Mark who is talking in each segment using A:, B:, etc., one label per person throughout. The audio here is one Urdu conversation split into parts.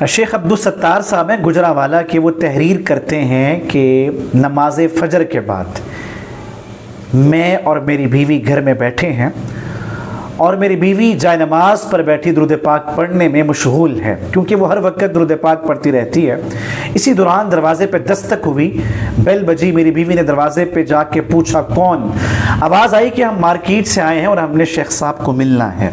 A: شیخ عبدالستار صاحب ہیں گجرانوالہ کے، وہ تحریر کرتے ہیں کہ نماز فجر کے بعد میں اور میری بیوی گھر میں بیٹھے ہیں اور میری بیوی جائے نماز پر بیٹھی درود پاک پڑھنے میں مشغول ہے، کیونکہ وہ ہر وقت درود پاک پڑھتی رہتی ہے۔ اسی دوران دروازے پہ دستک ہوئی، بیل بجی، میری بیوی نے دروازے پہ جا کے پوچھا کون؟ آواز آئی کہ ہم مارکیٹ سے آئے ہیں اور ہم نے شیخ صاحب کو ملنا ہے۔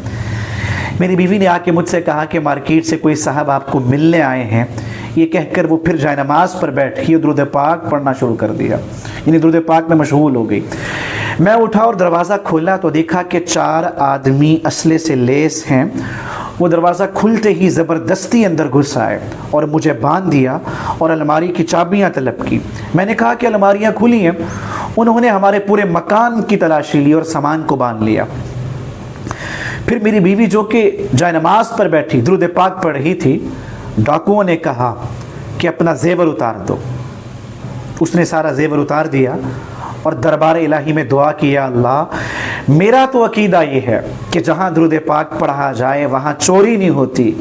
A: میری بیوی نے آ کے مجھ سے کہا کہ مارکیٹ سے کوئی صاحب آپ کو ملنے آئے ہیں، یہ کہہ کر وہ پھر جائے نماز پر بیٹھی اور درود پاک پڑھنا شروع کر دیا، یعنی درود پاک میں مشغول ہو گئی۔ میں اٹھا اور دروازہ کھولا تو دیکھا کہ 4 آدمی اسلحے سے لیس ہیں۔ وہ دروازہ کھلتے ہی زبردستی اندر گھس آئے اور مجھے باندھ دیا اور الماری کی چابیاں طلب کی۔ میں نے کہا کہ الماریاں کھلی ہیں۔ انہوں نے ہمارے پورے مکان کی تلاشی لی اور سامان کو باندھ لیا۔ پھر میری بیوی جو کہ جائے نماز پر بیٹھی درود پاک پڑھ رہی تھی، ڈاکوؤں نے کہا کہ اپنا زیور اتار دو۔ اس نے سارا زیور اتار دیا اور دربار الہی میں دعا کی، یا اللہ میرا تو عقیدہ یہ ہے کہ جہاں درود پاک پڑھا جائے وہاں چوری نہیں ہوتی،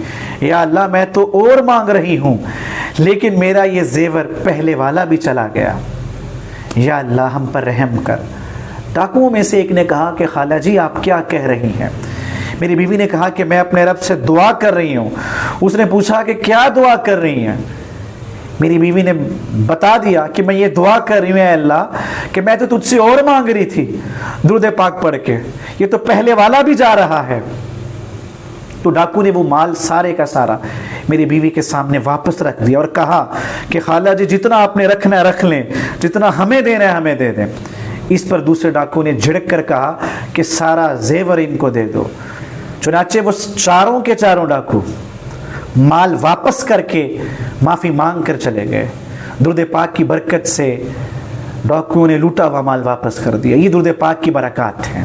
A: یا اللہ میں تو اور مانگ رہی ہوں لیکن میرا یہ زیور پہلے والا بھی چلا گیا، یا اللہ ہم پر رحم کر۔ ڈاکوؤں میں سے ایک نے کہا کہ خالہ جی آپ کیا کہہ رہی ہیں؟ میری بیوی نے کہا کہ میں اپنے رب سے دعا کر رہی ہوں۔ اس نے پوچھا کہ کیا دعا کر رہی ہیں؟ میری بیوی نے بتا دیا کہ میں یہ دعا کر رہی ہوں، اے اللہ کہ میں تو تجھ سے اور مانگ رہی تھی درود پاک پڑھ کے، یہ تو پہلے والا بھی جا رہا ہے۔ تو ڈاکو نے وہ مال سارے کا سارا میری بیوی کے سامنے واپس رکھ دیا اور کہا کہ خالہ جی جتنا آپ نے رکھنا ہے رکھ لیں، جتنا ہمیں دینا ہے ہمیں دے دیں۔ اس پر دوسرے ڈاکو نے جھڑک کر کہا کہ سارا زیور ان کو دے دو۔ چنانچہ وہ چاروں کے چاروں ڈاکو مال واپس کر کے معافی مانگ کر چلے گئے۔ درود پاک کی برکت سے ڈاکوؤں نے لوٹا ہوا مال واپس کر دیا۔ یہ درود پاک کی برکات ہیں۔